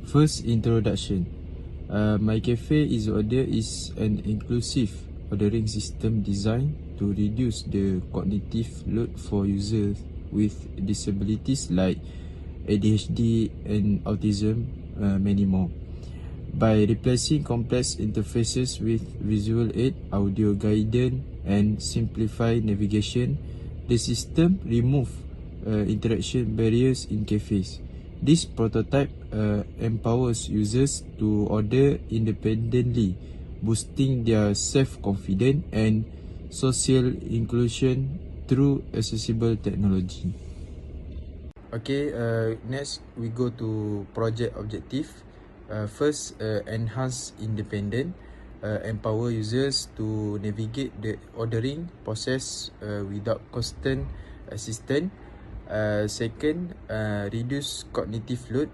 First, introduction. MyCafe EasyOrder is an inclusive ordering system designed to reduce the cognitive load for users with disabilities like ADHD and autism, many more. By replacing complex interfaces with visual aid, audio guidance, and simplified navigation, the system removes interaction barriers in cafes. This prototype empowers users to order independently, boosting their self-confidence and social inclusion through accessible technology. Okay, next we go to project objective. First, enhance independence, empower users to navigate the ordering process without constant assistance. Second, reduce cognitive load,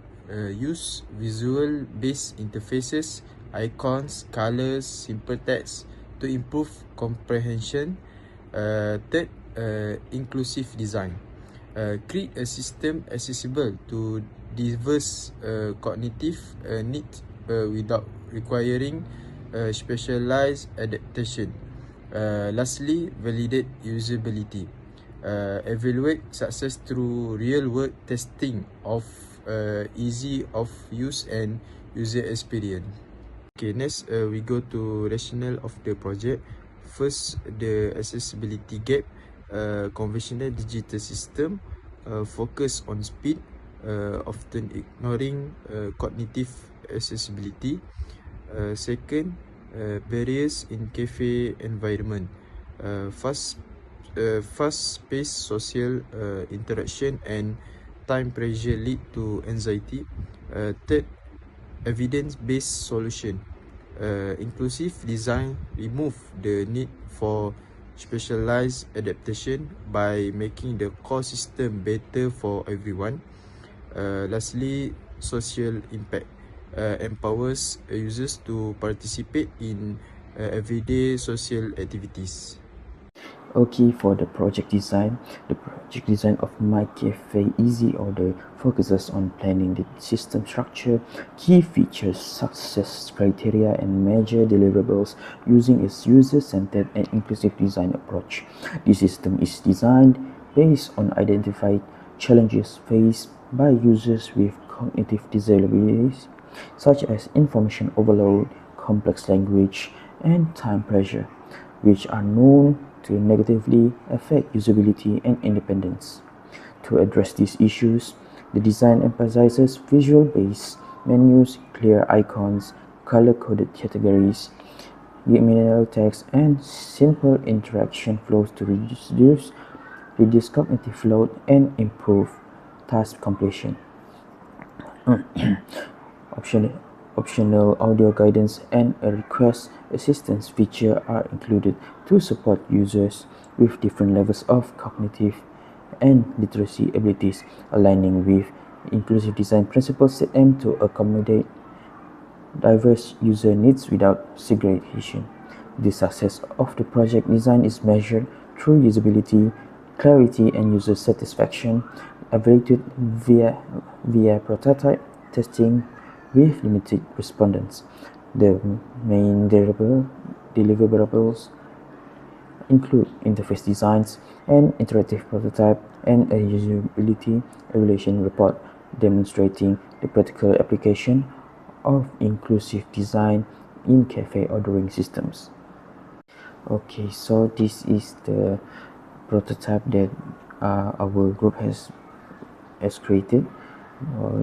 use visual-based interfaces, icons, colors, simple text to improve comprehension. Third, inclusive design. Create a system accessible to diverse cognitive needs without requiring specialized adaptation. Lastly, validate usability. Evaluate success through real-world testing of easy of use and user experience. Okay, next we go to rationale of the project. First, the accessibility gap. Conventional digital system focus on speed, often ignoring cognitive accessibility. Second, barriers in cafe environment. Fast-paced social interaction and time pressure lead to anxiety. Third, evidence-based solution. Inclusive design remove the need for specialized adaptation by making the core system better for everyone. Lastly, social impact. Empowers users to participate in everyday social activities. Okay, for the project design of MyCafe EasyOrder focuses on planning the system structure, key features, success criteria, and major deliverables using a user-centered and inclusive design approach. The system is designed based on identified challenges faced by users with cognitive disabilities, such as information overload, complex language, and time pressure, which are known to negatively affect usability and independence. To address these issues, the design emphasizes visual-based menus, clear icons, color-coded categories, minimal text, and simple interaction flows to reduce cognitive load and improve task completion. Optional audio guidance and a request assistance feature are included to support users with different levels of cognitive and literacy abilities, aligning with inclusive design principles that aim to accommodate diverse user needs without segregation. The success of the project design is measured through usability, clarity, and user satisfaction, evaluated via prototype testing with limited respondents. The main deliverables include interface designs, an interactive prototype, and a usability evaluation report demonstrating the practical application of inclusive design in cafe ordering systems. Okay, so this is the prototype that our group has created.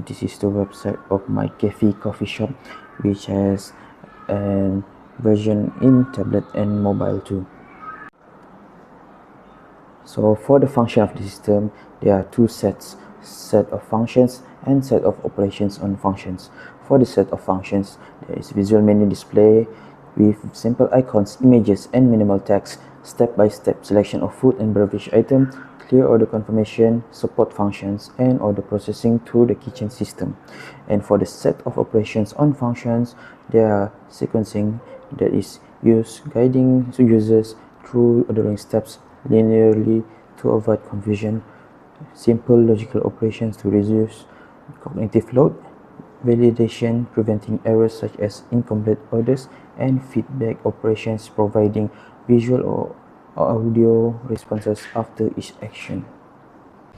This is the website of MyCafe coffee shop, which has a version in tablet and mobile too. So for the function of the system, there are two sets: set of functions and set of operations on functions. For the set of functions, there is visual menu display with simple icons, images, and minimal text, step-by-step selection of food and beverage item, clear order confirmation, support functions, and order processing through the kitchen system. And for the set of operations on functions, there are sequencing that is used guiding users through ordering steps linearly to avoid confusion, simple logical operations to reduce cognitive load, validation, preventing errors such as incomplete orders, and feedback operations, providing visual or audio responses after each action.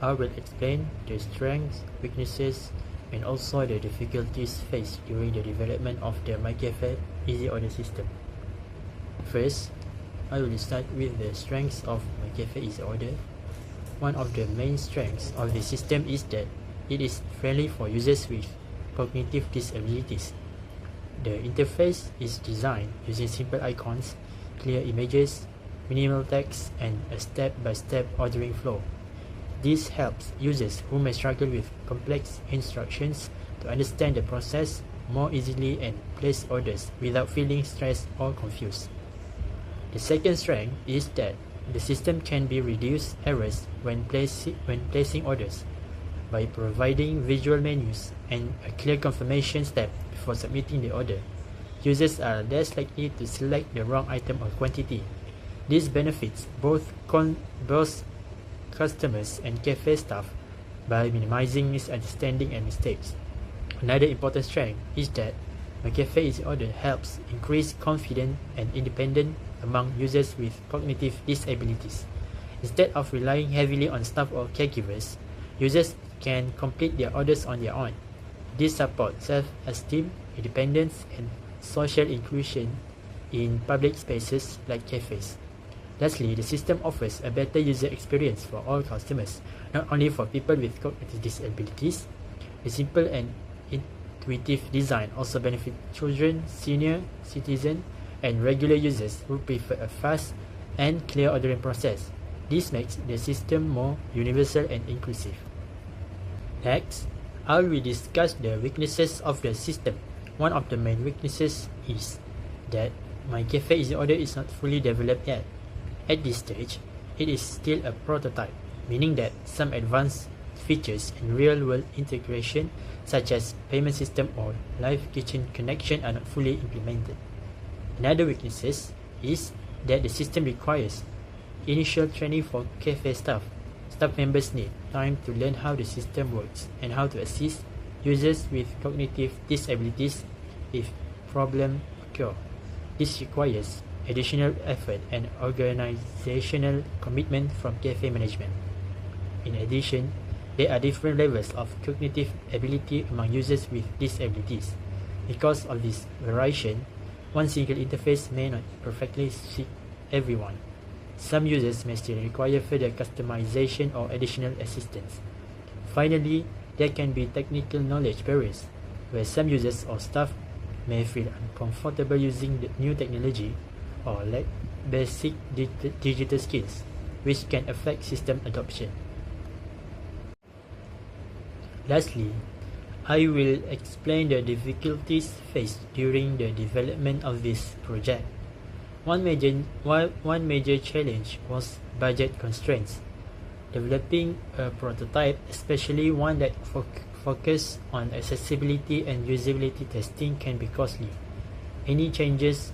I will explain the strengths, weaknesses, and also the difficulties faced during the development of the MyCafe EasyOrder system. First, I will start with the strengths of MyCafe EasyOrder. One of the main strengths of the system is that it is friendly for users with cognitive disabilities. The interface is designed using simple icons, clear images, minimal text, and a step-by-step ordering flow. This helps users who may struggle with complex instructions to understand the process more easily and place orders without feeling stressed or confused. The second strength is that the system can be reduce errors when placing orders by providing visual menus and a clear confirmation step before submitting the order. Users are less likely to select the wrong item or quantity. This benefits both customers and cafe staff by minimizing misunderstanding and mistakes. Another important strength is that MyCafe EasyOrder helps increase confidence and independence among users with cognitive disabilities. Instead of relying heavily on staff or caregivers, users can complete their orders on their own. This supports self-esteem, independence, and social inclusion in public spaces like cafes. Lastly, the system offers a better user experience for all customers, not only for people with cognitive disabilities. The simple and intuitive design also benefits children, senior citizens, and regular users who prefer a fast and clear ordering process. This makes the system more universal and inclusive. Next, I will discuss the weaknesses of the system. One of the main weaknesses is that MyCafe EasyOrder is not fully developed yet. At this stage, it is still a prototype, meaning that some advanced features and real-world integration, such as payment system or live kitchen connection, are not fully implemented. Another weakness is that the system requires initial training for cafe staff. Staff members need time to learn how the system works and how to assist users with cognitive disabilities if problems occur. This requires additional effort and organizational commitment from cafe management. In addition, there are different levels of cognitive ability among users with disabilities. Because of this variation, one single interface may not perfectly suit everyone. Some users may still require further customization or additional assistance. Finally, there can be technical knowledge barriers, where some users or staff may feel uncomfortable using the new technology or lack basic digital skills, which can affect system adoption. Lastly, I will explain the difficulties faced during the development of this project. One major challenge was budget constraints. Developing a prototype, especially one that focuses on accessibility and usability testing, can be costly. Any changes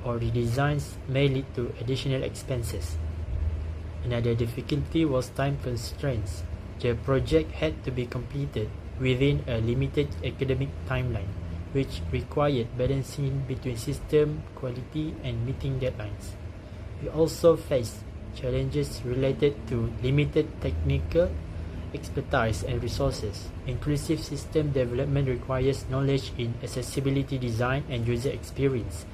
or redesigns may lead to additional expenses. Another difficulty was time constraints. The project had to be completed within a limited academic timeline, which required balancing between system quality and meeting deadlines. We also faced challenges related to limited technical expertise and resources. Inclusive system development requires knowledge in accessibility design and user experience,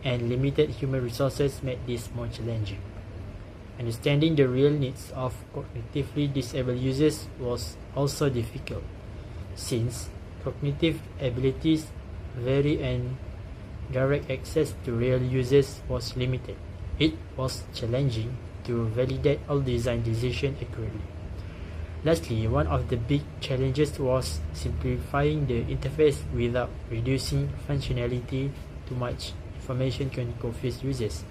and limited human resources made this more challenging. Understanding the real needs of cognitively disabled users was also difficult, since cognitive abilities vary and direct access to real users was limited. It was challenging to validate all design decisions accurately. Lastly, one of the big challenges was simplifying the interface without reducing functionality. Too much information can confuse users,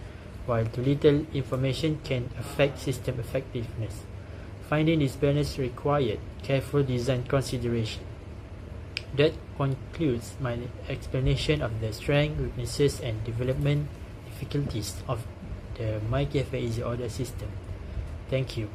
while too little information can affect system effectiveness. Finding this balance required careful design consideration. That concludes my explanation of the strengths, weaknesses, and development difficulties of the MyCafe EasyOrder system. Thank you.